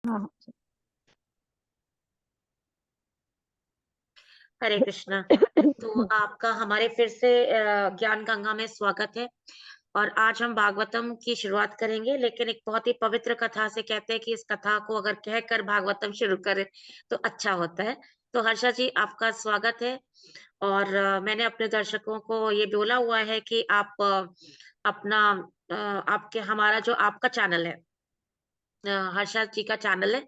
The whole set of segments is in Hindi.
हाँ हाँ। हरे कृष्णा। तो आपका हमारे फिर से ज्ञान गंगा में स्वागत है। और आज हम भागवतम की शुरुआत करेंगे, लेकिन एक बहुत ही पवित्र कथा से कहते हैं कि इस कथा को अगर कहकर भागवतम शुरू करें तो अच्छा होता है। तो हर्षा जी, आपका स्वागत है। और मैंने अपने दर्शकों को ये बोला हुआ है कि आप अपना आपके हमारा जो आपका चैनल है, हर्षा जी का चैनल है,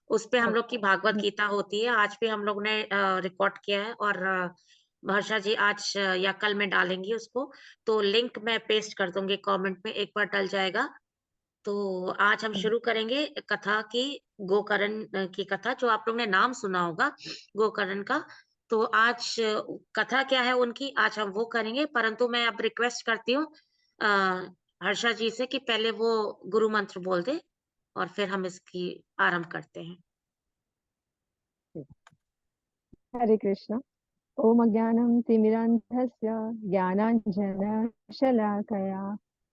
उसपे हम लोग की भागवत गीता होती है। आज भी हम लोग ने रिकॉर्ड किया है और वर्षा जी आज या कल में डालेंगी उसको। तो लिंक मैं पेस्ट कर दूँगी कमेंट में, एक बार डल जाएगा। तो आज हम शुरू करेंगे कथा की, गोकर्ण की कथा, जो आप लोग ने नाम सुना होगा गोकर्ण का। तो आज कथा क्या है उनकी, आज हम वो करेंगे, परंतु मैं अब रिक्वेस्ट करती हूँ अ, हर्षा जी से कि पहले वो गुरु मंत्र बोल दें और फिर हम इसकी आरंभ करते हैं। हरे कृष्ण। ओम अज्ञानं तिमिरान्धस्य ज्ञानाञ्जनशलाकया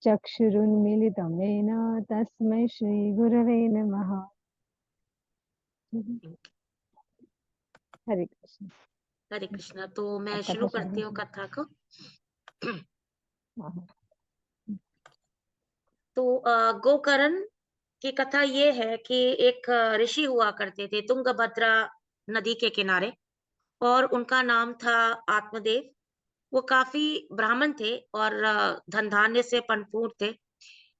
चक्षुरुन्मीलितं येन तस्मै श्रीगुरवे नमः। हरे कृष्ण। हरे कृष्णा। तो मैं अब शुरू कथा करती शुरू हूँ कथा को। हाँ हाँ। तो गोकर्ण की कथा ये है कि एक ऋषि हुआ करते थे तुंगभद्रा नदी के किनारे, और उनका नाम था आत्मदेव। वो काफी ब्राह्मण थे और धन धान्य से भरपूर थे।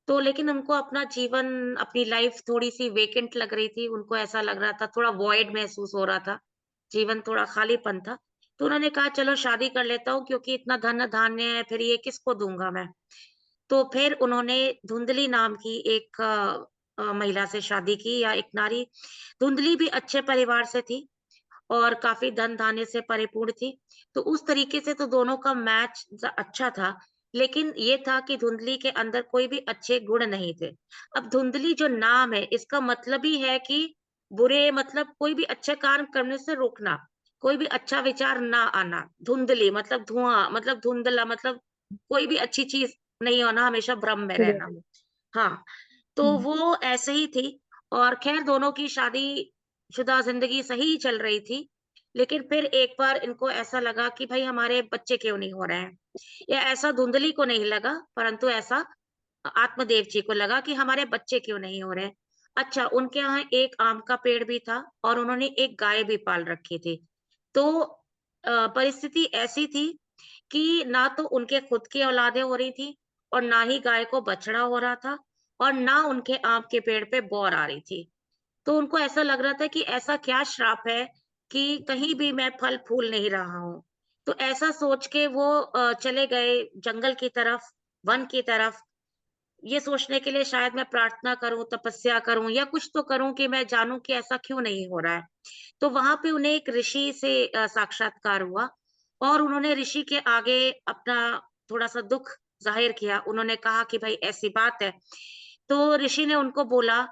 तो लेकिन उनको अपना जीवन, अपनी लाइफ थोड़ी-सी वेकेंट लग रही थी। उनको ऐसा लग रहा था, थोड़ा वॉइड महसूस हो रहा था। जीवन थोड़ा खालीपन था। तो उन्होंने कहा चलो शादी कर लेता हूँ, क्योंकि इतना धन-धान्य है, फिर ये किसको दूँगा मैं। तो फिर उन्होंने धुंधली नाम की एक महिला से शादी की, या एक नारी। धुंधली भी अच्छे परिवार से थी और काफ़ी धन-धान्य से परिपूर्ण थी। तो उस तरीके से तो दोनों का मैच अच्छा था, लेकिन ये था कि धुंधली के अंदर कोई भी अच्छे गुण नहीं थे। अब धुंधली जो नाम है, इसका मतलब ही है कि बुरे, मतलब कोई भी अच्छे काम करने से रोकना, कोई भी अच्छा विचार ना आना। धुंधली मतलब धुआँ, मतलब धुंधला मतलब कोई भी अच्छी चीज़ नहीं होना, हमेशा भ्रम में रहना। सुबह। हाँ, तो वो ऐसे ही थी। और ख़ैर दोनों की शादीशुदा ज़िंदगी सही चल रही थी। लेकिन फिर एक बार इनको ऐसा लगा कि भई हमारे बच्चे क्यों नहीं हो रहे हैं? या ऐसा धुंधली को नहीं लगा, परंतु ऐसा आत्मदेव जी को लगा कि हमारे बच्चे क्यों नहीं हो रहे हैं? अच्छा, उनके यहाँ एक आम का पेड़ भी था और उन्होंने एक गाय भी पाल रखी थी। तो परिस्थिति ऐसी थी कि ना तो उनके खुद की औलादें हो रही थी और ना ही गाय को बछड़ा हो रहा था, और ना उनके आम के पेड़ पे बौर आ रही थी। तो उनको ऐसा लग रहा था कि ऐसा क्या श्राप है कि कहीं भी मैं फल-फूल नहीं रहा हूँ। तो ऐसा सोच के वो चले गए जंगल की तरफ, वन की तरफ, ये सोचने के लिए शायद मैं प्रार्थना करूँ, तपस्या करूँ या कुछ तो करूँ कि मैं जानूँ कि ऐसा क्यों नहीं हो रहा है। तो वहाँ पे उन्हें एक ऋषि से साक्षात्कार हुआ और उन्होंने ऋषि के आगे अपना थोड़ा-सा दुःख ज़ाहिर किया। उन्होंने कहा कि भई ऐसी बात है। तो ऋषि ने उनको बोला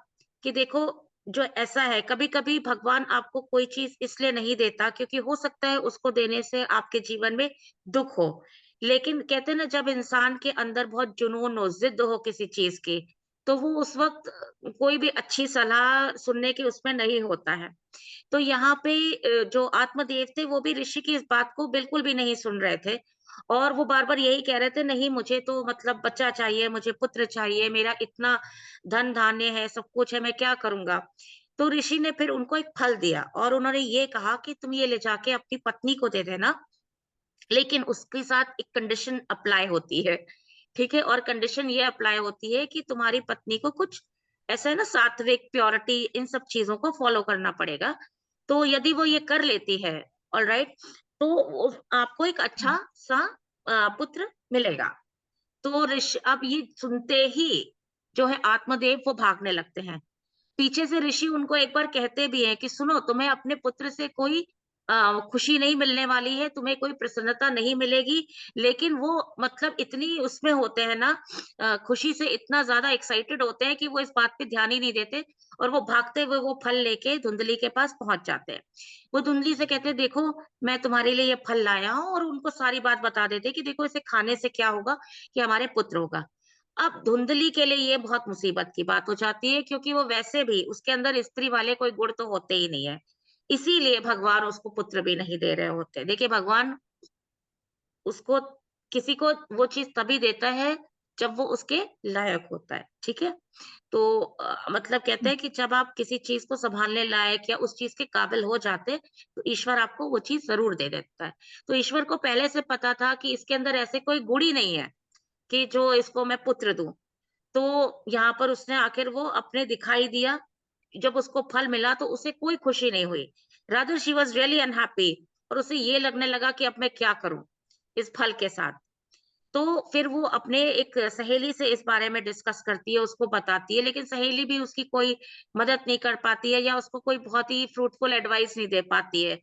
कि देखो, जो ऐसा है, कभी-कभी भगवान आपको कोई चीज़ इसलिए नहीं देता क्योंकि हो सकता है उसको देने से आपके जीवन में दुःख हो। लेकिन कहते हैं ना, जब इंसान के अंदर बहुत जुनून हो, ज़िद हो किसी चीज़ की, तो वो उस वक़्त कोई भी अच्छी सलाह सुनने की उसमें नहीं होता है। तो यहाँ पे जो आत्मदेव थे, वो भी ऋषि की इस बात को बिल्कुल भी नहीं सुन रहे थे और वो बार-बार यही कह रहे थे, नहीं मुझे तो मतलब बच्चा चाहिए, मुझे पुत्र चाहिए, मेरा इतना धन-धान्य है, सब कुछ है, मैं क्या करूँगा? तो ऋषि ने फिर उनको एक फल दिया और उन्होंने ये कहा कि तुम ये ले जाके अपनी पत्नी को दे देना, लेकिन उसके साथ एक कंडीशन अप्लाई होती है, ठीक है? और कंडीशन ये अप्लाई होती है कि तुम्हारी पत्नी को कुछ ऐसा है ना, सात्विक, प्योरिटी, इन सब चीज़ों को फ़ॉलो करना पड़ेगा। तो यदि वो ये कर लेती है, ऑलराइट, तो वो आपको एक अच्छा-सा पुत्र मिलेगा। तो अब ये सुनते ही जो है आत्मदेव वो भागने लगते हैं। पीछे से ऋषि उनको एक बार कहते भी हैं कि सुनो, तुम्हें अपने पुत्र से कोई खुशी नहीं मिलने वाली है, तुम्हें कोई प्रसन्नता नहीं मिलेगी। लेकिन वो मतलब इतनी उसमें होते हैं ना, खुशी से इतना ज़्यादा एक्साइटेड होते हैं कि वो इस बात पे ध्यान ही नहीं देते और वो भागते हुए वो फल लेके धुंधली के पास पहुँच जाते हैं। वो धुंधली से कहते हैं, देखो मैं तुम्हारे लिए ये फल लाया हूँ, और उनको सारी बात बता देते हैं कि देखो इसे खाने से क्या होगा कि हमारे पुत्र होगा। अब धुंधली के लिए ये बहुत मुसीबत की बात हो जाती है, क्योंकि वो वैसे भी उसके अंदर स्त्री वाले कोई गुण तो होते ही नहीं है। इसीलिए भगवान उसको पुत्र भी नहीं दे रहे होते। देखिए भगवान उसको किसी को वो चीज़ तभी देता है जब वो उसके लायक होता है, ठीक है? तो मतलब कहते हैं कि जब आप किसी चीज़ को सँभालने लायक या उस चीज़ के काबिल हो जाते हैं, तो ईश्वर आपको वो चीज़ ज़रूर दे देता है। तो ईश्वर को पहले से पता था कि इसके अंदर ऐसे कोई गुण ही नहीं है कि जो इसको मैं पुत्र दूँ। तो यहाँ पर उसने आखिर वो अपने दिखाई दिया, जब उसको फल मिला तो उसे कोई खुशी नहीं हुई। Rather she was really unhappy, और उसे ये लगने लगा कि अब मैं क्या करूँ इस फल के साथ? तो फिर वो अपने एक सहेली से इस बारे में डिस्कस करती है, उसको बताती है, लेकिन सहेली भी उसकी कोई मदद नहीं कर पाती है या उसको कोई बहुत ही फ्रूटफुल एडवाइस नहीं दे पाती है।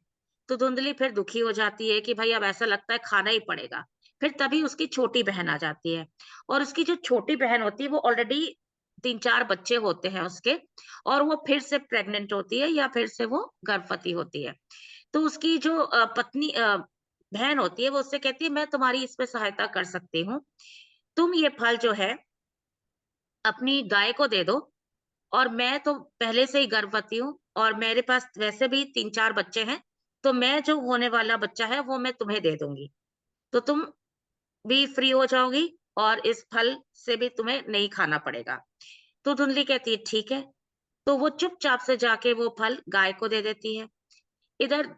तो धुंधली फिर दुखी हो जाती है कि भाई अब ऐसा लगता है खाना ही पड़ेगा। फिर तभी उसकी छोटी बहन आ जाती है, और उसकी जो छोटी बहन होती है वो ऑलरेडी 3-4 बच्चे होते हैं उसके, और वो फिर से प्रेग्नेंट होती है या फिर से वो गर्भवती होती है। तो उसकी जो पत्नी बहन होती है, वो उससे कहती है, मैं तुम्हारी इसमें सहायता कर सकती हूँ। तुम ये फल जो है अपनी गाय को दे दो, और मैं तो पहले से ही गर्भवती हूँ और मेरे पास वैसे भी 3-4 बच्चे हैं, तो मैं जो होने वाला बच्चा है वो मैं तुम्हें दे दूँगी। तो तुम भी फ्री हो जाओगी और इस फल से भी तुम्हें नहीं खाना पड़ेगा। तो धुंधली कहती है ठीक है। तो वो चुपचाप से जाके वो फल गाय को दे देती है। इधर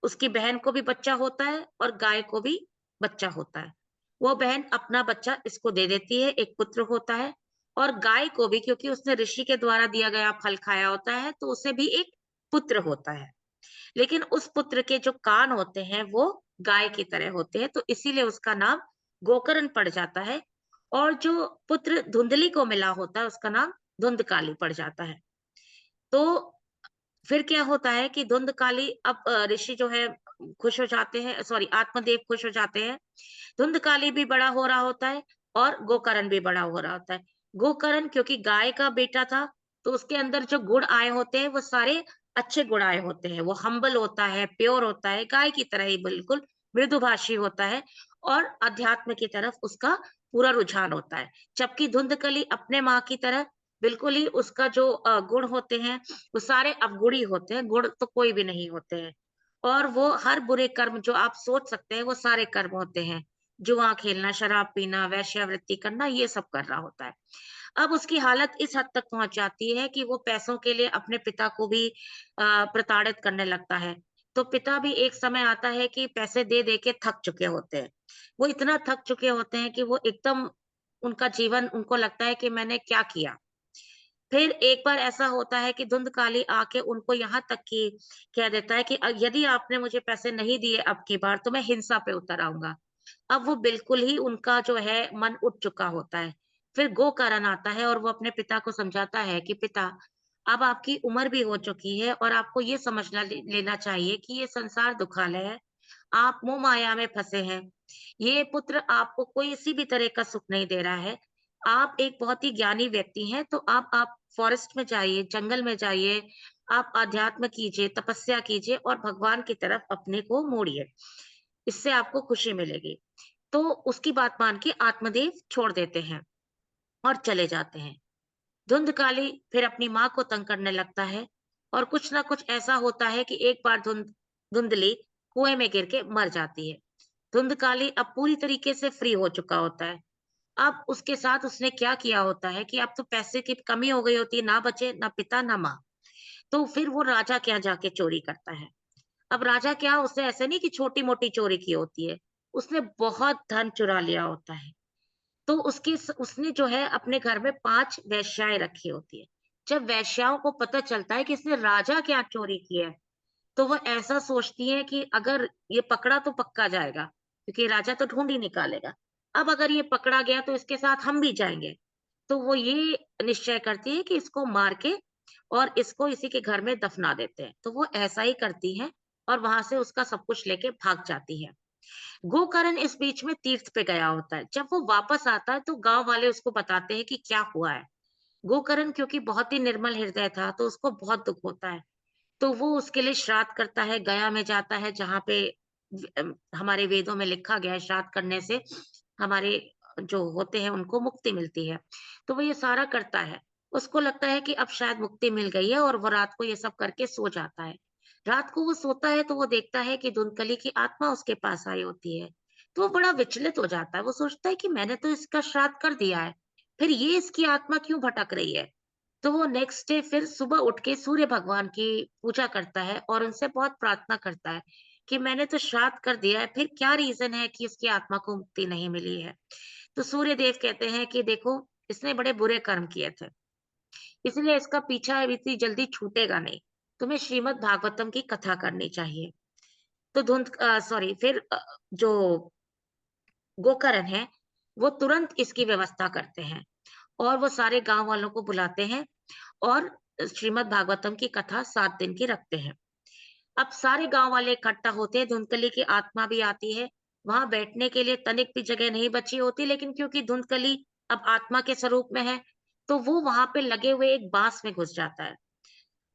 उसकी बहन को भी बच्चा होता है और गाय को भी बच्चा होता है। वो बहन अपना बच्चा इसको दे देती है, एक पुत्र होता है, और गाय को भी, क्योंकि उसने ऋषि के द्वारा दिया गया फल खाया होता है, तो उसे भी एक पुत्र होता है। लेकिन उस पुत्र के जो कान होते हैं, वो गाय की तरह होते हैं, तो इसीलिए उसका नाम गोकर्ण पड़ जाता है, और जो पुत्र धुंधली को मिला होता है, उसका नाम धुंधकाली पड़ जाता है। तो फिर क्या होता है कि धुंधकाली अब ऋषि जो है खुश हो जाते हैं, सॉरी आत्मदेव खुश हो जाते हैं। धुंधकाली भी बड़ा हो रहा होता है और गोकर्ण भी बड़ा हो रहा होता है। गोकर्ण क्योंकि गाय का बेटा था, तो उसके अंदर जो गुण आए होते हैं वो सारे अच्छे गुण आए होते हैं। वो हम्बल होता है, प्योर होता है, गाय की तरह ही बिल्कुल मृदुभाषी होता है, और अध्यात्म की तरफ उसका पूरा रुझान होता है। जबकि धुंधकली अपने माँ की तरह बिल्कुल ही उसका जो गुण होते हैं वो सारे अवगुणी होते हैं, गुण तो कोई भी नहीं होते हैं। और वो हर बुरे कर्म जो आप सोच सकते हैं वो सारे कर्म होते हैं। जुआ खेलना, शराब पीना, वेश्यावृत्ति करना, ये सब कर रहा होता है। अब उसकी हालत इस हद तक पहुँच जाती है कि वो पैसों के लिए अपने पिता को भी प्रताड़ित करने लगता है। तो पिता भी एक समय आता है कि पैसे दे-दे के थक चुके होते हैं। वो इतना थक चुके होते हैं कि वो एकदम उनका जीवन उनको लगता है कि मैंने क्या किया? फिर एक बार ऐसा होता है कि धुंधकाली आके उनको यहाँ तक कि कह देता है कि यदि आपने मुझे पैसे नहीं दिए अब की बार तो मैं हिंसा पे उतर आऊँगा। अब वो बिल्कुल ही उनका जो है मन उठ चुका होता है। फिर गोकर्ण आता है और वो अपने पिता को समझाता है कि पिता, अब आपकी उम्र भी हो चुकी है और आपको ये समझना लेना चाहिए कि ये संसार दुखालय है। आप मोह माया में फँसे हैं। ये पुत्र आपको कोई किसी भी तरह का सुख नहीं दे रहा है। आप एक बहुत ही ज्ञानी व्यक्ति हैं, तो आप फ़ॉरेस्ट में जाइए, जंगल में जाइए, आप अध्यात्म कीजिए, तपस्या कीजिए और भगवान की तरफ अपने को मोड़िए। इससे आपको खुशी मिलेगी। तो उसकी बात मान के आत्मदेव छोड़ देते हैं और चले जाते हैं। धुंधकाली फिर अपनी माँ को तंग करने लगता है, और कुछ ना कुछ ऐसा होता है कि एक बार धुंधली कुएँ में गिर के मर जाती है। धुंधकाली अब पूरी तरीके से फ्री हो चुका होता है। अब उसके साथ उसने क्या किया होता है कि अब तो पैसे की कमी हो गई होती है, ना बचे ना पिता ना माँ। तो फिर वो राजा के यहाँ जाके चोरी करता है। अब राजा क्या, उसने ऐसे नहीं कि छोटी-मोटी चोरी की होती है, उसने बहुत धन चुरा लिया होता है। तो उसने जो है अपने घर में 5 वेश्याएँ रखी होती है। जब वेश्याओं को पता चलता है कि इसने राजा के यहाँ चोरी की है, तो वो ऐसा सोचती हैं कि अगर ये पकड़ा तो पक्का जाएगा, क्योंकि राजा तो ढूँढ ही निकालेगा। अब अगर ये पकड़ा गया तो इसके साथ हम भी जाएँगे। तो वो ये निश्चय करती है कि इसको मार के और इसको इसी के घर में दफना देते हैं। तो वो ऐसा ही करती हैं और वहाँ से उसका सब कुछ लेके भाग जाती हैं। गोकर्ण इस बीच में तीर्थ पे गया होता है। जब वो वापस आता है तो गाँव वाले उसको बताते हैं कि क्या हुआ है। गोकर्ण क्योंकि बहुत ही निर्मल हृदय था, तो उसको बहुत दुःख होता है। तो वो उसके लिए श्राद्ध करता है, गया में जाता है जहाँ पे हमारे वेदों में लिखा गया है श्राद्ध करने से हमारे जो होते हैं उनको मुक्ति मिलती है। तो वो ये सारा करता है। उसको लगता है कि अब शायद मुक्ति मिल गई है और वो रात को ये सब करके सो जाता है। रात को वो सोता है तो वो देखता है कि धुंधकली की आत्मा उसके पास आई होती है। तो वो बड़ा विचलित हो जाता है। वो सोचता है कि मैंने तो इसका श्राद्ध कर दिया है, फिर ये इसकी आत्मा क्यों भटक रही है? तो वो नेक्स्ट डे फिर सुबह उठ के सूर्य भगवान की पूजा करता है और उनसे बहुत प्रार्थना करता है कि मैंने तो श्राद्ध कर दिया है, फिर क्या रीज़न है कि इसकी आत्मा को मुक्ति नहीं मिली है? तो सूर्य देव कहते हैं कि देखो, इसने बड़े बुरे कर्म किए थे, इसलिए इसका पीछा अब इतनी जल्दी छूटेगा नहीं। तुम्हें श्रीमद् भागवतम की कथा करनी चाहिए। तो सॉरी फिर जो गोकर्ण है, वो तुरंत इसकी व्यवस्था करते हैं और वो सारे गाँव वालों को बुलाते हैं और श्रीमद् भागवतम की कथा 7 दिन की रखते हैं। अब सारे गाँव वाले इकट्ठा होते हैं, धुंधकली की आत्मा भी आती है। वहाँ बैठने के लिए तनिक भी जगह नहीं बची होती, लेकिन क्योंकि धुंधकली अब आत्मा के स्वरूप में है, तो वो वहाँ पे लगे हुए एक बाँस में घुस जाता है।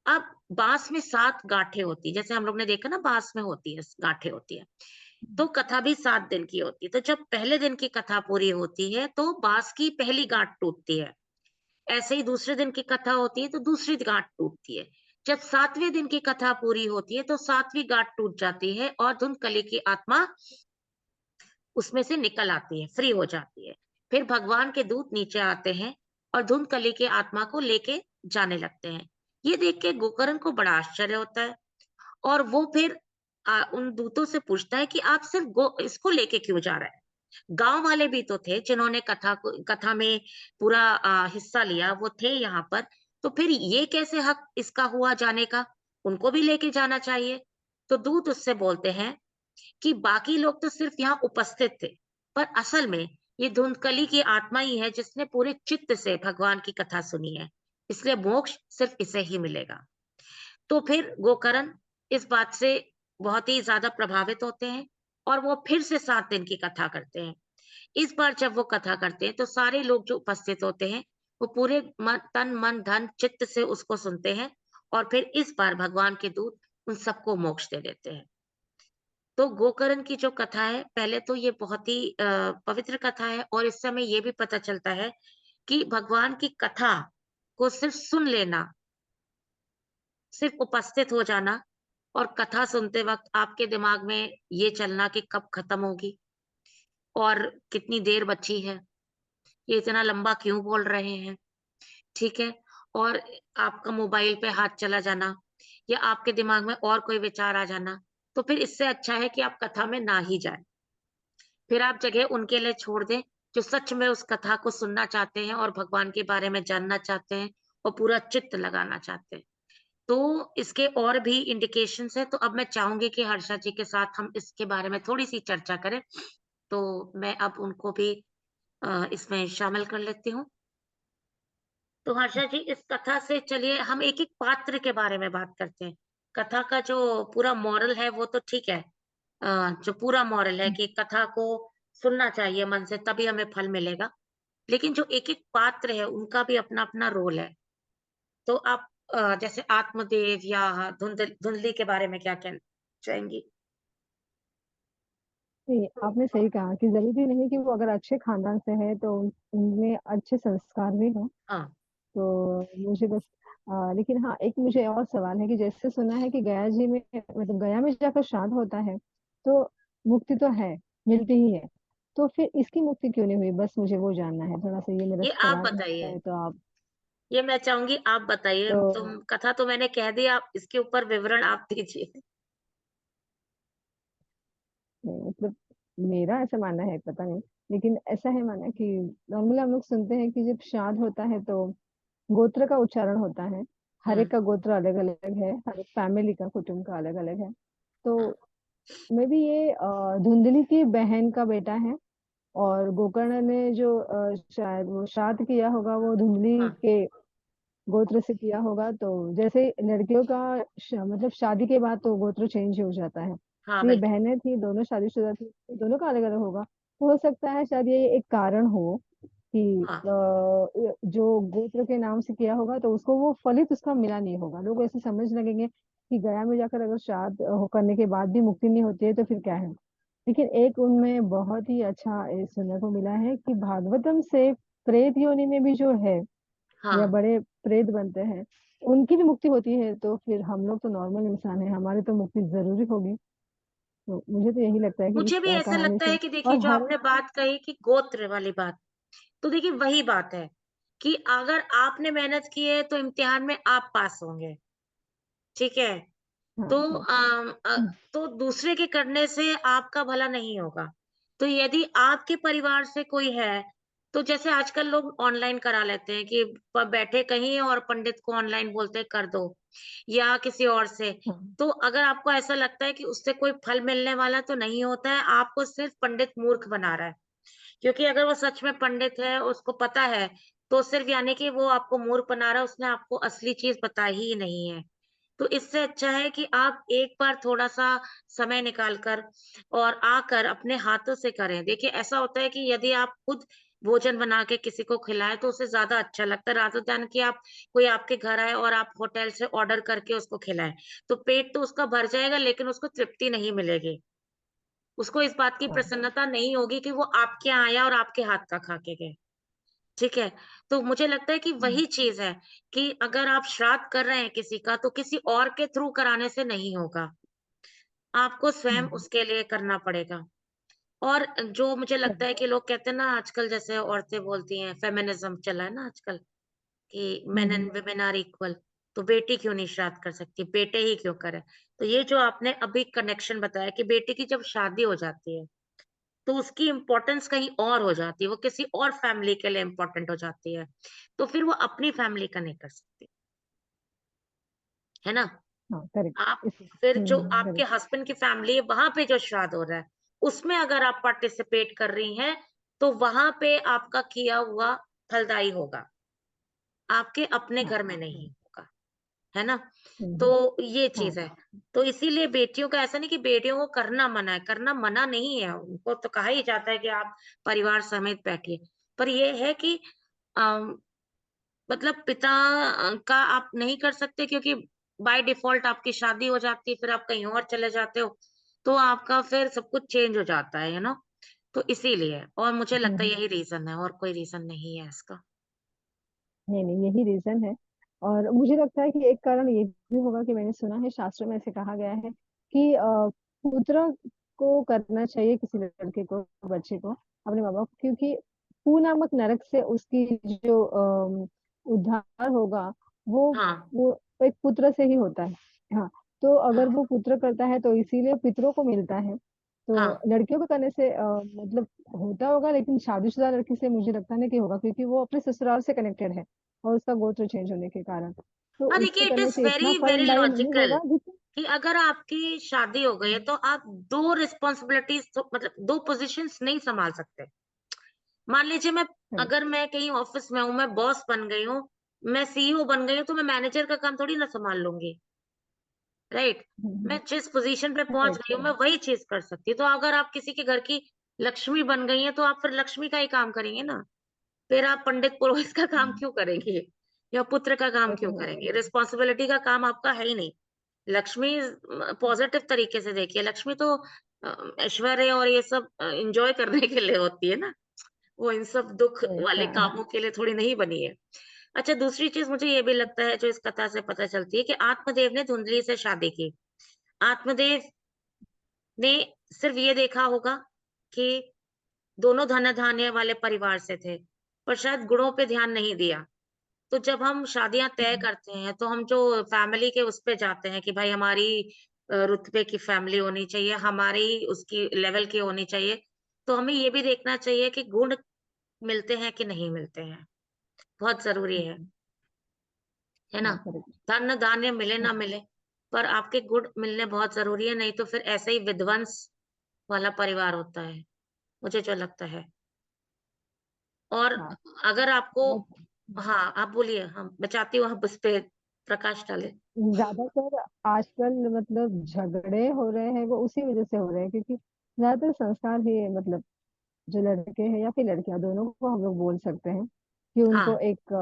अब बाँस में 7 गाँठें होती हैं, जैसे हम लोग ने देखा ना बाँस में होती है, गाँठें होती हैं। तो कथा भी 7 दिन की होती है। तो जब पहले दिन की कथा पूरी होती है, तो बाँस की पहली गाँठ टूटती है। ऐसे ही दूसरे दिन की कथा होती है, तो दूसरी गाँठ टूटती है। जब 7वें दिन की कथा पूरी होती है, तो 7वीं गाँठ टूट जाती है और धुंधकली की आत्मा उसमें से निकल आती है, फ्री हो जाती है। फिर भगवान के दूत नीचे आते हैं और धुंधकली की आत्मा को लेके जाने लगते हैं। ये देख के गोकर्ण को बड़ा आश्चर्य होता है और वो फिर उन दूतों से पूछता है कि आप सिर्फ गो इसको लेके क्यों जा रहे हैं? गाँव वाले भी तो थे जिन्होंने कथा में पूरा हिस्सा लिया, वो थे यहाँ पर, तो फिर ये कैसे हक इसका हुआ जाने का? उनको भी लेके जाना चाहिए। तो दूत उससे बोलते हैं कि बाकी लोग तो सिर्फ यहाँ उपस्थित थे, पर असल में ये धुंधकली की आत्मा ही है जिसने पूरे चित्त से भगवान की कथा सुनी है, इसलिए मोक्ष सिर्फ इसे ही मिलेगा। तो फिर गोकर्ण इस बात से बहुत ही ज़्यादा प्रभावित होते हैं और वो फिर से 7 दिन की कथा करते हैं। इस बार जब वो कथा करते हैं, तो सारे लोग जो उपस्थित होते हैं, वो पूरे तन, मन, धन, चित्त से उसको सुनते हैं और फिर इस बार भगवान के दूत उन सबको मोक्ष दे देते हैं। तो गोकर्ण की जो कथा है, पहले तो ये बहुत ही पवित्र कथा है और इससे हमें ये भी पता चलता है कि भगवान की कथा को सिर्फ सुन लेना, सिर्फ उपस्थित हो जाना और कथा सुनते वक़्त आपके दिमाग में ये चलना कि कब खत्म होगी और कितनी देर बची है, ये इतना लंबा क्यों बोल रहे हैं, ठीक है? और आपका मोबाइल पे हाथ चला जाना या आपके दिमाग में और कोई विचार आ जाना, तो फिर इससे अच्छा है कि आप कथा में ना ही जाएँ। फिर आप जगह उनके लिए छोड़ दें, जो सच में उस कथा को सुनना चाहते हैं और भगवान के बारे में जानना चाहते हैं और पूरा चित्त लगाना चाहते हैं। तो इसके और भी इंडिकेशंस हैं, तो अब मैं चाहूँगी कि हर्षा जी के साथ हम इसके बारे में थोड़ी-सी चर्चा करें। तो मैं अब उनको भी इसमें शामिल कर लेती हूँ। तो हर्षा जी इस कथा से चलिए हम एक-एक पात्र के बारे में बात करते हैं। कथा का जो पूरा मोरल है वो तो ठीक है। जो पूरा मोरल है कि कथा को सुनना चाहिए मन से तभी हमें फल मिलेगा। लेकिन जो एक-एक पात्र है उनका भी अपना-अपना रोल है। तो आप जैसे आत्मदेव या धुंधली के बारे में क्या कहना चाहेंगी? नहीं, आपने सही कहा कि ज़रूरी नहीं कि वो अगर अच्छे खानदान से है तो उनमें अच्छे संस्कार भी हों। हाँ, तो मुझे बस लेकिन हाँ, एक मुझे और सवाल है कि जैसे सुना है कि गया जी में मतलब गया में जाकर श्राद्ध होता है, तो मुक्ति तो है, मिलती ही है। तो फिर इसकी मुक्ति क्यों नहीं हुई? बस मुझे वो जानना है, थोड़ा-सा ये मेरा ये आप सवाल बताइए। है तो आप ये मैं चाहूँगी आप बताइए। तो तुम कथा तो मैंने कह दी, आप इसके ऊपर विवरण आप दीजिए। मतलब मेरा ऐसा मानना है, पता नहीं, लेकिन ऐसा है माना कि नॉर्मली हम लोग सुनते हैं कि जब श्राद्ध होता है तो गोत्र का उच्चारण होता है। हर हुँ, एक का गोत्र अलग-अलग है, हर एक फैमिली का, कुटुंब का अलग-अलग है। हाँ, तो मेबी ये धुंधली की बहन का बेटा है और गोकर्ण ने जो शायद वो श्राद्ध किया होगा वो धुंधली हाँ, के गोत्र से किया होगा। तो जैसे लड़कियों का मतलब शादी के बाद तो गोत्र चेंज हो जाता है। हाँ, तो ये बिल्कुल। बहनें थी, दोनों शादीशुदा थी, तो दोनों का अलग-अलग होगा। तो हो सकता है शायद ये एक कारण हो कि हाँ, जो गोत्र के नाम से किया होगा तो उसको वो फलित उसका मिला नहीं होगा। लोग ऐसे समझ लगेंगे कि गया में जाकर अगर श्राद्ध करने के बाद भी मुक्ति नहीं होती है तो फिर क्या है? लेकिन एक उनमें बहुत ही अच्छा सुनने को मिला है कि भागवतम से प्रेत योनि में भी जो है या हाँ, बड़े प्रेत बनते हैं, उनकी भी मुक्ति होती है। तो फिर हम लोग तो नॉर्मल इंसान है, हमारी तो मुक्ति जरूरी होगी। तो मुझे तो यही लगता है कि इस मुझे भी ऐसा कहानी लगता से। है कि देखिए और जो हर आपने बात कही कि गोत्र वाली बात, तो देखिए वही बात है कि अगर आपने मेहनत की है तो इम्तिहान में आप पास होंगे, ठीक है? हाँ तो हाँ। तो दूसरे के करने से आपका भला नहीं होगा। तो यदि आपके परिवार से कोई है, तो जैसे आजकल लोग ऑनलाइन करा लेते हैं कि बैठे कहीं और पंडित को ऑनलाइन बोलते हैं कर दो या किसी और से। हाँ तो अगर आपको ऐसा लगता है कि उससे कोई फल मिलने वाला तो नहीं होता है, आपको सिर्फ पंडित मूर्ख बना रहा है। क्योंकि अगर वो सच में पंडित है, उसको पता है, तो सिर्फ यानी कि वो आपको मूर्ख बना रहा है, उसने आपको असली चीज़ बताई ही नहीं है। तो इससे अच्छा है कि आप एक बार थोड़ा-सा समय निकाल कर और आकर अपने हाथों से करें। देखिए, ऐसा होता है कि यदि आप खुद भोजन बना के किसी को खिलाएँ, तो उसे ज़्यादा अच्छा लगता है, रादर दैन कि आप कोई आपके घर आए और आप होटल से ऑर्डर करके उसको खिलाएँ। तो पेट तो उसका भर जाएगा, लेकिन उसको तृप्ति नहीं मिलेगी। उसको इस बात की हाँ। प्रसन्नता नहीं होगी कि वो आपके यहाँ आया और आपके हाथ का खा के गए, ठीक है? तो मुझे लगता है कि हम्म, वही चीज़ है कि अगर आप श्राद्ध कर रहे हैं किसी का, तो किसी और के थ्रू कराने से नहीं होगा। आपको स्वयं हम्म, उसके लिए करना पड़ेगा। और जो मुझे लगता है correct। कि लोग कहते हैं ना आजकल जैसे औरतें बोलती हैं फेमिनिज़्म चला है ना आजकल कि men hmm, and women are equal, तो बेटी क्यों नहीं श्राद्ध कर सकती, बेटे ही क्यों करें? तो ये जो आपने अभी कनेक्शन बताया कि बेटी की जब शादी हो जाती है, तो उसकी इम्पोर्टेंस कहीं और हो जाती है, वो किसी और फैमिली के लिए इम्पोर्टेंट हो जाती है। तो फिर वो अपनी फैमिली का नहीं कर सकती, है ना? हाँ करेक्ट। आप इस फिर जो आपके करेक्ट। हस्बैंड की फैमिली है, वहाँ पे जो श्राद्ध हो रहा है, उसमें अगर आप पार्टिसिपेट कर रही हैं, तो वहाँ पे आपका किया हुआ फलदायी होगा, आपके अपने हाँ घर में नहीं होगा, है ना? हम्म, तो ये हाँ चीज़ है। तो इसीलिए बेटियों का ऐसा नहीं कि बेटियों को करना मना है, करना मना नहीं है, उनको तो कहा ही जाता है कि आप परिवार समेत बैठिए। पर ये है कि अम, मतलब पिता का आप नहीं कर सकते क्योंकि बाय डिफ़ॉल्ट आपकी शादी हो जाती है, फिर आप कहीं और चले जाते हो, तो आपका फिर सब कुछ चेंज हो जाता है, यू नो? तो इसीलिए और मुझे लगता है यही रीज़न है और कोई रीज़न नहीं है इसका। नहीं नहीं, यही रीजन है। और मुझे लगता है कि एक कारण ये भी होगा कि मैंने सुना है शास्त्र में ऐसे कहा गया है कि पुत्र को करना चाहिए किसी लड़के को, बच्चे को, अपने माँ बाप को, क्योंकि पू नामक नरक से उसकी जो उद्धार होगा, वो हाँ, वो एक पुत्र से ही होता है। हाँ। तो अगर हाँ, वो पुत्र करता है तो इसीलिए पितरों को मिलता है। हाँ। तो लड़कियों को करने से मतलब होता होगा, लेकिन शादीशुदा लड़की से मुझे लगता नहीं कि होगा, क्योंकि वो अपने ससुराल से कनेक्टेड है और उसका गोत्र चेंज होने के कारण। तो हाँ, उससे देखिए इट करने इज़ से इतना वेरी, वेरी फलदायी नहीं लॉजिकल होगा जितना। कि अगर आपकी शादी हो गई है, तो आप 2 रिस्पॉन्सिबिलिटीज़ तो मतलब 2 पोज़ीशंस नहीं सँभाल सकते। मान लीजिए करेक्ट। अगर मैं कहीं ऑफ़िस में हूँ, मैं बॉस बन गई हूँ, मैं सीईओ बन गई हूँ, तो मैं मैनेजर का काम थोड़ी ना सँभाल लूँगी, राइट? मैं जिस पोज़ीशन पे पहुँच राइट गई हूँ, मैं राइट। वही चीज़ कर सकती हूँ। तो अगर आप किसी के घर की लक्ष्मी बन गई हैं, तो आप फिर लक्ष्मी का ही काम करेंगे ना। फिर आप पंडित पुरोहित का काम क्यों करेंगे? या पुत्र का काम वो क्यों तो है। करेंगे? रिस्पॉन्सिबिलिटी का काम आपका है ही नहीं। लक्ष्मी पॉज़िटिव तरीके से देखिए, लक्ष्मी तो ऐश्वर्य और ये सब एन्जॉय करने के लिए होती है ना, वो इन सब दुःख करेक्ट। वाले हाँ कामों के लिए थोड़ी नहीं बनी है। अच्छा दूसरी चीज़ मुझे ये भी लगता है जो इस कथा से पता चलती है कि आत्मदेव ने धुंधली से शादी की। आत्मदेव ने सिर्फ़ ये देखा होगा कि दोनों धन-धान्य वाले परिवार से थे, पर शायद गुणों पे ध्यान नहीं दिया। तो जब हम शादियाँ तय करते हैं, तो हम जो फैमिली के उस पे जाते हैं कि भाई हमारी रुतबे की फैमिली होनी चाहिए, हमारी उसकी लेवल की होनी चाहिए, तो हमें ये भी देखना चाहिए कि गुण मिलते हैं कि नहीं मिलते हैं, बहुत ज़रूरी है ना? हाँ करेक्ट। धन-धान्य मिले हाँ ना मिले, पर आपके गुण मिलने बहुत ज़रूरी है, नहीं तो फिर ऐसे ही विध्वंस वाला परिवार होता है, मुझे जो लगता है। और हाँ। अगर आपको बट हाँ, आप बोलिए, हाँ, मैं चाहती हूँ आप उस पे प्रकाश डालें। ज्यादातर आजकल मतलब झगड़े हो रहे हैं वो उसी वजह से हो रहे हैं, क्योंकि ज्यादातर संस्कार ही मतलब जो लड़के हैं या फिर लड़कियां, दोनों को हम लोग बोल सकते हैं कि हाँ, उनको एक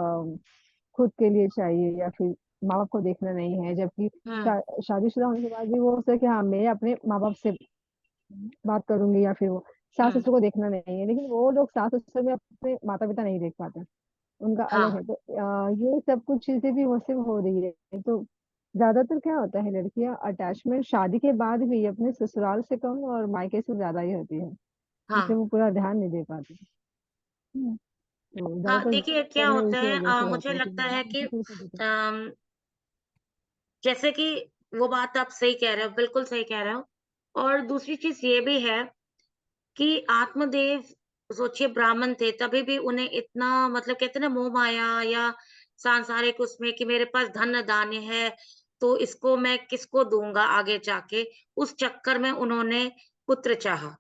खुद के लिए चाहिए, या फिर माँ बाप को देखना नहीं है। जबकि हुँ, शादीशुदा होने के बाद भी वो होता है कि हाँ मैं अपने माँ बाप से बात करूंगी, या फिर वो सास हुँ, ससुर को देखना नहीं है, लेकिन वो लोग सास ससुर में अपने माता पिता नहीं देख पाते, उनका अलग हाँ, है। तो ये सब कुछ चीजें भी मुझसे हो रही है। तो ज्यादातर क्या होता है, लड़कियां अटैचमेंट शादी के बाद भी अपने ससुराल से कम और मायके से ज्यादा ही होती है, हाँ। इसलिए वो पूरा ध्यान नहीं दे पाती। तो हाँ, ज्यादातर देखिए क्या झगड़े होता इसी है वजह से मुझे होते हैं कि लगता है कि ससुर को देखो। अम, जैसे कि वो बात आप सही कह रहे हो, बिल्कुल सही कह रहे हो। और दूसरी चीज़ ये भी है कि आत्मदेव सोचिए ब्राह्मण थे, तभी भी उन्हें इतना मतलब कहते हैं ना मोह माया या सांसारिक उसमें कि मेरे पास धन-धान्य है, तो इसको मैं किसको दूँगा आगे जाके, उस चक्कर में उन्होंने पुत्र चाहा।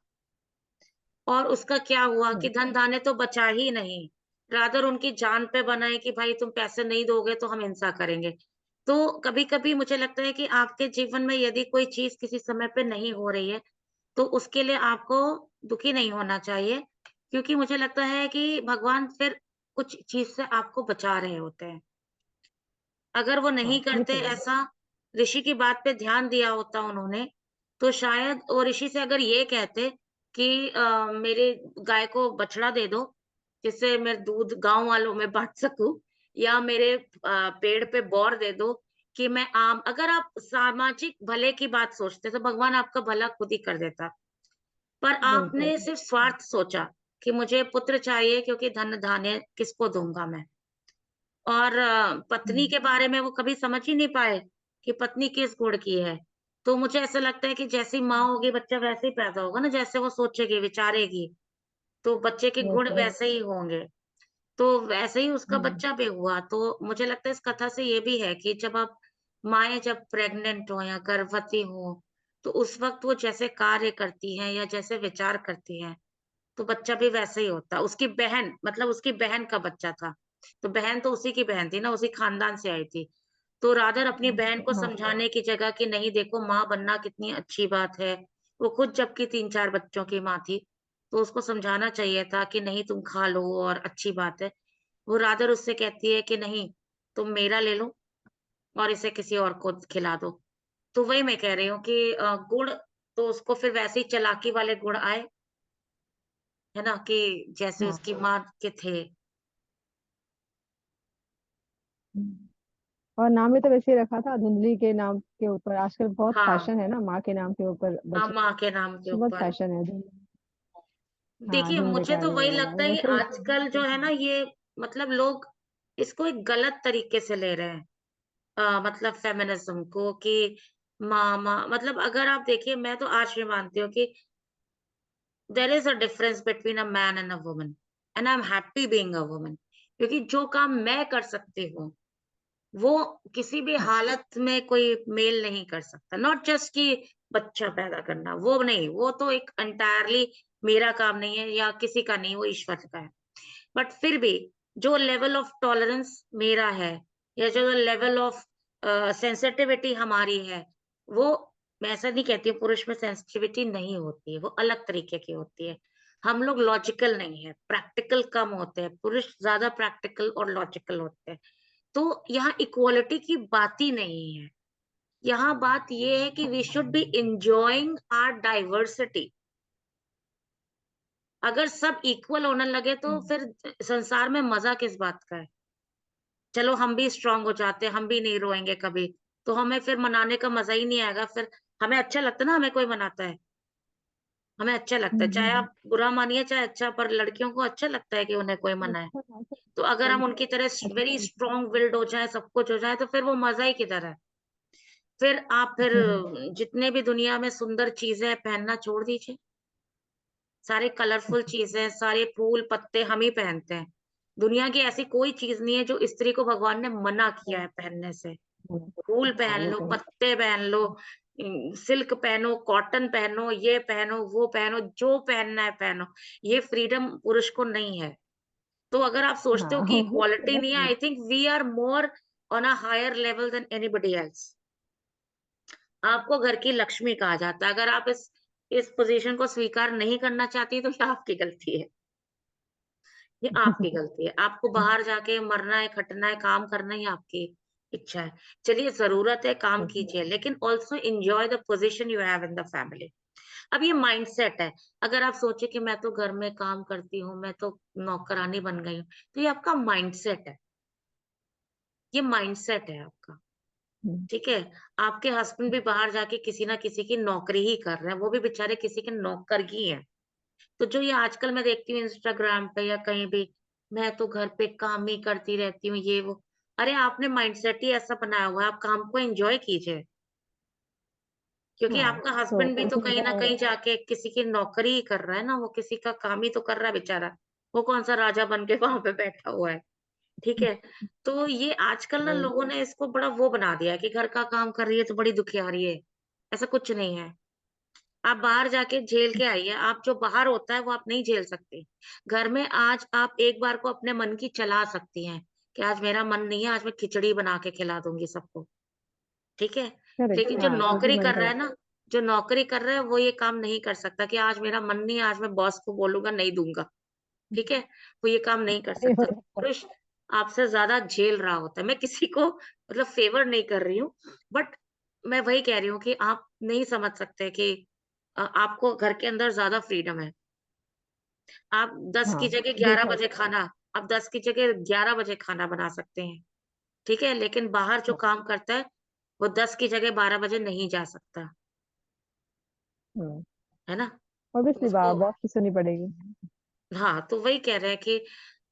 और उसका क्या हुआ कि धन-धान्य तो बचा ही नहीं, रादर उनकी जान पे बना है कि भाई तुम पैसे नहीं दोगे तो हम हिंसा करेंगे। तो कभी-कभी मुझे लगता है कि आपके जीवन में यदि कोई चीज़ किसी समय पे नहीं हो रही है, तो उसके लिए आपको दुखी नहीं होना चाहिए, क्योंकि मुझे लगता है कि भगवान फिर कुछ चीज़ से आपको बचा रहे होते हैं। अगर वो हाँ, नहीं ये करते तो है। ऐसा, ऋषि की बात पे ध्यान दिया होता उन्होंने, तो शायद वो ऋषि से अगर ये कहते कि मेरे गाय को बछड़ा दे दो, जिससे मैं दूध गाँव वालों में बाँट सकूँ या मेरे पेड़ पे बौर दे दो कि मैं आम अगर आप सामाजिक भले की बात सोचते, तो भगवान आपका भला खुद ही कर देता। पर बिल्कुल। आपने सिर्फ़ स्वार्थ सोचा कि मुझे पुत्र चाहिए क्योंकि धन-धान्य किसको दूँगा मैं। और पत्नी हम्म, के बारे में वो कभी समझ ही नहीं पाए कि पत्नी किस गुण की है। तो मुझे ऐसा लगता है कि जैसी माँ होगी बच्चा वैसे ही पैदा होगा ना, जैसे वो सोचेगी, विचारेगी, तो बच्चे के वो गुण तो है। वैसे ही होंगे। तो वैसे ही उसका हम्म, बच्चा भी हुआ। तो मुझे लगता है इस कथा से ये भी है कि जब आप माएँ जब प्रेग्नेंट हों या गर्भवती हों, तो उस वक़्त वो जैसे कार्य करती हैं या जैसे विचार करती हैं, तो बच्चा भी वैसे ही होता। उसकी बहन मतलब उसकी बहन का बच्चा था। तो बहन तो उसी की बहन थी ना, उसी खानदान से आई थी। तो रादर अपनी बहन को हाँ। समझाने की जगह कि नहीं देखो माँ बनना कितनी अच्छी बात है। वो खुद जबकि 3-4 बच्चों की माँ थी, तो उसको समझाना चाहिए था कि नहीं तुम खा लो और अच्छी बात है। वो रादर उससे कहती है कि नहीं, तुम मेरा ले लो और इसे किसी और को खिला दो। तो वही मैं कह रही हूँ कि गुण तो उसको फिर वैसे ही चालाकी वाले गुण आए, है ना? कि जैसे हाँ। उसकी माँ के थे। और नाम भी तो वैसे ही रखा था, धुंधली के नाम के ऊपर। आजकल बहुत हाँ, फैशन है ना, माँ के नाम के ऊपर हाँ, बच्चे, माँ के नाम के बहुत ऊपर। फैशन है धुंधली। हाँ, देखिए, मुझे तो धुंधलेकारी वही वाला लगता है कि वैसे ही। आजकल जो है ना ये मतलब लोग इसको एक गलत तरीके से ले रहे हैं। मतलब फेमिनिज़्म को कि माँ मतलब अगर आप देखिए मैं तो आज भी मानती हूँ कि there is a difference between a man and a woman and I am happy being a woman क्योंकि जो काम मैं कर सकती हूँ वो किसी भी हालत में कोई मेल नहीं कर सकता। नॉट जस्ट कि बच्चा पैदा करना, वो नहीं, वो तो एक एंटायरली मेरा काम नहीं है या किसी का नहीं, वो ईश्वर का है। बट फिर भी जो लेवल ऑफ टॉलरेंस मेरा है या जो लेवल ऑफ सेंसिटिविटी हमारी है, वो मैं ऐसा नहीं कहती हूँ पुरुष में सेंसिटिविटी नहीं होती है, वो अलग तरीके की होती है। हम लोग लॉजिकल नहीं है, प्रैक्टिकल कम होते हैं, पुरुष ज़्यादा प्रैक्टिकल और लॉजिकल होते हैं। तो यहाँ इक्वालिटी की बात ही नहीं है। यहाँ बात ये है कि we should be enjoying our diversity. अगर सब इक्वल होने लगे तो हम्म, फिर संसार में मज़ा किस बात का है? चलो हम भी स्ट्रॉन्ग हो जाते हैं, हम भी नहीं रोएँगे कभी, तो हमें फिर मनाने का मज़ा ही नहीं आएगा फिर हमें अच्छा लगता है ना हमें कोई मनाता है, हमें अच्छा लगता है, चाहे हम्म। आप बुरा मानिए चाहे अच्छा पर लड़कियों को अच्छा लगता है कि उन्हें कोई मनाए। अच्छा अच्छा। तो अगर हम उनकी तरह अच्छा वेरी लगता स्ट्रॉन्ग विल्ड हो जाएँ, सब कुछ हो जाए तो फिर वो मज़ा ही किधर है? फिर आप फिर है। जितने भी दुनिया में सुंदर चीज़ें हैं पहनना छोड़ दीजिए। सारे कलरफुल चीज़ें, सारे फूल पत्ते हम ही पहनते हैं। दुनिया की ऐसी कोई चीज़ नहीं है जो स्त्री को भगवान ने मना किया है पहनने से। फूल हाँ, पहन ये लो, तो है। पत्ते पहन लो, सिल्क पहनो, कॉटन पहनो, ये पहनो, वो पहनो, जो पहनना है पहनो। ये फ्रीडम पुरुष को नहीं है। तो अगर आप सोचते हो हाँ, कि वो तो इक्वालिटी है नहीं है, ही। I think we are more on a higher level than anybody else. आपको घर की लक्ष्मी कहा जाता है। अगर आप इस पोज़ीशन को स्वीकार नहीं करना चाहती, तो ये आपकी गलती है। ये आपकी गलती है। आपको बाहर जाके मरना है, खटना है, काम करना है, ये आपकी इच्छा है। चलिए ज़रूरत है काम कीजिए, लेकिन also enjoy the position you have in the family. अब ये माइंडसेट है। अगर आप सोचे कि मैं तो घर में काम करती हूँ, मैं तो नौकरानी बन गई हूँ, तो ये आपका माइंडसेट है। ये माइंडसेट है आपका, हुँ, ठीक है? आपके हस्बैंड भी बाहर जाके किसी न किसी की नौकरी ही कर रहे हैं, वो भी बेचारे किसी के नौकर ही हैं। तो जो ये आजकल मैं देखती हूँ इंस्टाग्राम पे या कहीं भी, मैं तो घर पे काम ही करती रहती हूँ, ये वो। अरे आपने माइंडसेट ही ऐसा बनाया हुआ है, आप काम को एन्जॉय कीजिए। क्योंकि हाँ, आपका तो हस्बैंड भी तो उसमें कहीं न मैं कहीं जाके किसी की नौकरी ही कर रहा है ना, वो किसी का काम ही तो कर रहा है बेचारा। वो कौन-सा राजा बन के वहाँ पे बैठा हुआ है, ठीक है? तो ये आजकल ना वही लोगों ने इसको बड़ा वो बना दिया है कि घर का काम कर रही है तो बड़ी दुखियारी है। ऐसा कुछ नहीं है। आप बाहर जाके झेल के आइए, आप जो बाहर होता है वो आप नहीं झेल सकते। घर में आज आप एक बार को अपने मन की चला सकती हैं, कि आज मेरा मन नहीं है, आज मैं खिचड़ी बना के खिला दूँगी सबको। ठीक है? करेक्ट लेकिन जो हाँ, जो भी नौकरी मन कर रहा करे। है ना, जो नौकरी कर रहा है वो ये काम नहीं कर सकता कि आज मेरा मन नहीं है, आज मैं बॉस को बोलूँगा नहीं दूँगा, ठीक है? वो ये काम नहीं कर ये हो सकता। जाता है। पुरुष आपसे ज़्यादा झेल रहा होता है। मैं किसी को मतलब फ़ेवर नहीं कर रही हूँ, बट मैं वही कह रही हूँ कि आप नहीं समझ सकते कि आपको घर के अंदर ज़्यादा फ्रीडम है। आप 10 की हाँ, जगह 11 देखा बजे खाना आप 10 की जगह 11 बजे खाना बना सकते हैं, ठीक है? लेकिन बाहर जो हाँ, काम करता है, वो 10 की जगह 12 बजे नहीं जा सकता। हुँ, है ना? तो ऑब्वियसली उसको बॉस की सुननी पड़ेगी। हाँ, तो वही कह रहे हैं कि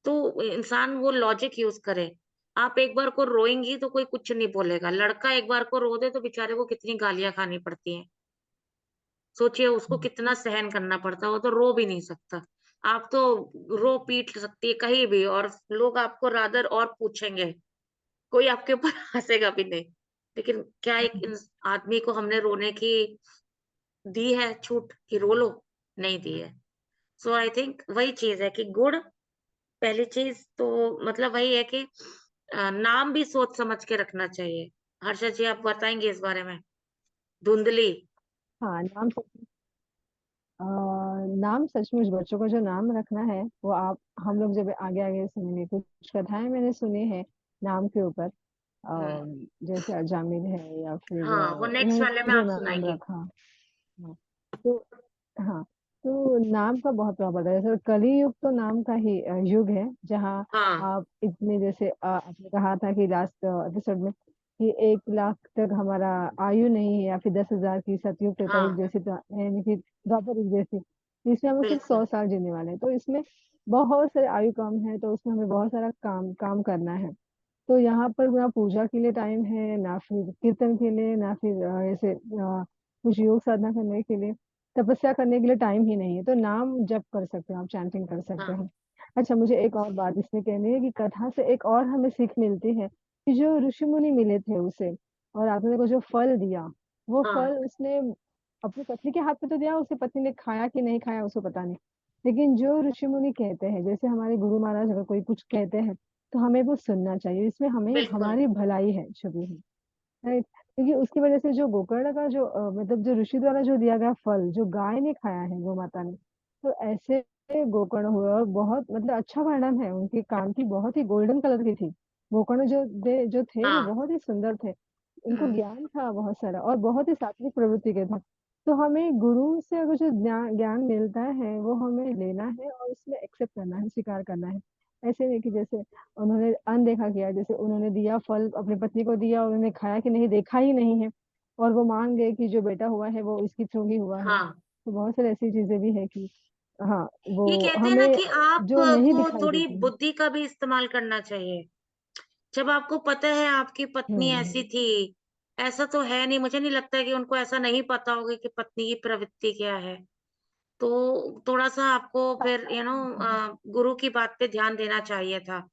तो इंसान वो लॉजिक यूज़ करे। आप एक बार को रोएँगी तो कोई कुछ नहीं बोलेगा, लड़का एक बार को रो दे तो बेचारे को कितनी गालियाँ खानी पड़ती हैं। सोचिए उसको हुँ, कितना सहन करना पड़ता है, वो तो रो भी नहीं सकता। आप तो रो पीट सकती है कहीं भी और लोग आपको रादर और पूछेंगे, कोई आपके ऊपर हँसेगा भी नहीं। लेकिन क्या एक इंस आदमी को हमने रोने की दी है छूट कि रो लो? नहीं दी है। सो आई थिंक वही चीज़ है कि गुण पहली चीज़ तो मतलब वही है कि नाम भी सोच समझ के रखना चाहिए। हर्षा जी आप बताएँगे इस बारे में? धुंधली हाँ, अ, नाम सचमुच बच्चों का जो नाम रखना है, वो आप हम लोग जब आगे-आगे सुनेंगे, कुछ कथाएँ मैंने सुनी हैं नाम के ऊपर हुँ। जैसे अजामिल है या फिर हाँ, वो नेक्स्ट वाले उन्होंने में जो आप नाम सुनाइए। रखा हाँ, तो हाँ, तो नाम का बहुत प्रभाव पड़ता है। जैसे कलियुग तो नाम का ही युग है, जहाँ हाँ, आप इतने जैसे आपने कहा था कि लास्ट एपिसोड में कि 1 लाख तक हमारा आयु नहीं है या फिर 10,000 की सतयुग, त्रेता युग हाँ, जैसी यानी कि द्वापर युग जैसी। तो इसमें हम लोग सिर्फ बिल्कुल। 100 साल जीने वाले हैं। तो इसमें बहुत सारे आयु कम है, तो उसमें हमें बहुत सारा काम काम करना है। तो यहाँ पर ना पूजा के लिए टाइम है, ना फिर कीर्तन के लिए, ना फिर ऐसे कुछ योग साधना करने के लिए, तपस्या करने के लिए टाइम ही नहीं है। तो नाम जप कर सकते हैं आप, चैंटिंग कर सकते हाँ, हैं। अच्छा मुझे एक और बात इसमें कहनी है कि कथा से एक और हमें सीख मिलती है कि जो ऋषि-मुनि मिले थे उसे और आपने देखो जो फल दिया, वो हाँ, फल उसने अपनी पत्नी के हाथ में तो दिया, उसकी पत्नी ने खाया कि नहीं खाया उसको पता नहीं। लेकिन जो ऋषि-मुनि कहते हैं, जैसे हमारे गुरु महाराज अगर कोई कुछ कहते हैं तो हमें वो सुनना चाहिए, इसमें हमें बिल्कुल। हमारी भलाई है छुपी हुई, राइट? क्योंकि उसकी वजह से जो गोकर्ण का जो मतलब जो ऋषि द्वारा जो दिया गया फल, जो गाय ने खाया है, गौ माता ने, तो ऐसे गोकर्ण हुए और बहुत मतलब अच्छा वर्णन है, उनके कान की बहुत ही गोल्डन कलर की थी। गोकर्ण जो थे वो हाँ, बहुत ही सुंदर थे, उनको हुँ, ज्ञान था बहुत सारा और बहुत ही सात्विक प्रवृत्ति के थे। तो हमें गुरु से अगर जो ज्ञान मिलता है, वो हमें लेना है और उसमें एक्सेप्ट करना है, स्वीकार करना है। ऐसे नहीं कि जैसे उन्होंने अनदेखा किया, जैसे उन्होंने दिया फल अपनी पत्नी को दिया, उन्होंने खाया कि नहीं देखा ही नहीं है और वो मान गए कि जो बेटा हुआ है वो इसके थ्रू ही हुआ है। हाँ। तो बहुत सारी ऐसी चीज़ें भी हैं कि हाँ, ये वो कहते हैं ना हमें कि आप जो नहीं को दिखाई थोड़ी देती है। बुद्धि का भी इस्तेमाल करना चाहिए। जब आपको पता है आपकी पत्नी हुँ, ऐसी थी, ऐसा तो है नहीं मुझे नहीं लगता है कि उनको ऐसा नहीं पता होगा कि पत्नी की प्रवृत्ति क्या है। तो थोड़ा-सा आपको फिर गुरु की बात पे ध्यान देना चाहिए था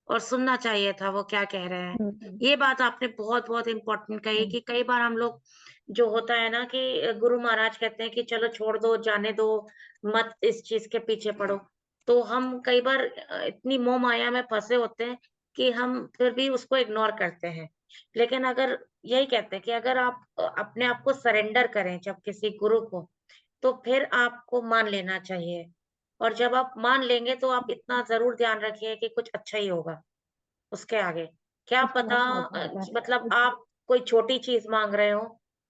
और सुनना चाहिए था वो क्या कह रहे हैं। हुँ, हुँ, ये बात आपने बहुत-बहुत इम्पोर्टेंट कही हुँ, कि कई बार हम लोग जो होता है ना कि गुरु महाराज कहते हैं कि चलो छोड़ दो, जाने दो, मत इस चीज़ के पीछे पड़ो। तो हम कई बार इतनी मोह माया में फँसे होते हैं कि हम फिर भी उसको इग्नोर करते हैं। लेकिन अगर यही कहते हैं कि अगर आप अपने आप को सरेंडर करें जब किसी गुरु को, तो फिर आपको मान लेना चाहिए और जब आप मान लेंगे तो आप इतना ज़रूर ध्यान रखिए कि कुछ अच्छा ही होगा उसके आगे। क्या कुछ पता अलग आता होता है। मतलब आप कोई छोटी चीज़ माँग रहे हो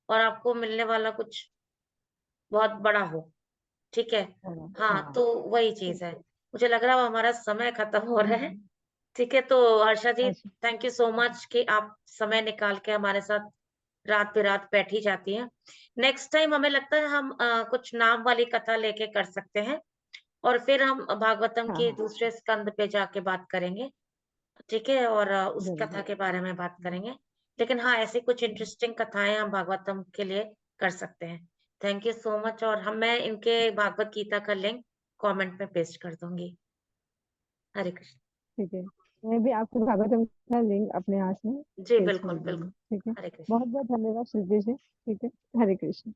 और आपको मिलने वाला कुछ बहुत बड़ा हो, ठीक है? हाँ हाँ, हाँ, तो वही ठीक चीज़ है। है। मुझे लग रहा है अब हमारा समय खत्म हो रहा है, ठीक है? तो हर्षा जी, अच्छा। थैंक यू सो मच कि आप समय निकाल के हमारे साथ रात-बेरात बैठी जाती हैं। नेक्स्ट टाइम हमें लगता है हम कुछ नाम वाली कथा लेके कर सकते हैं और फिर हम भागवतम हाँ के हाँ, दूसरे स्कंद पे जाके बात करेंगे, ठीक है? और उस जरूर। कथा के बारे में बात करेंगे। लेकिन हाँ, ऐसी कुछ इंटरेस्टिंग कथाएँ हम भागवतम के लिए कर सकते हैं। थैंक यू सो मच और मैं इनके भागवत गीता का लिंक कमेंट में पेस्ट कर दूँगी। हरे कृष्ण। ठीक है, मैं भी आपको भागवतम का लिंक अपने यहाँ से जी, पेश कर बिल्कुल, दूंगी। बिल्कुल। ठीक है। हरे कृष्ण। बहुत बहुत धन्यवाद शिल्पी जी। ठीक है। हरे कृष्ण।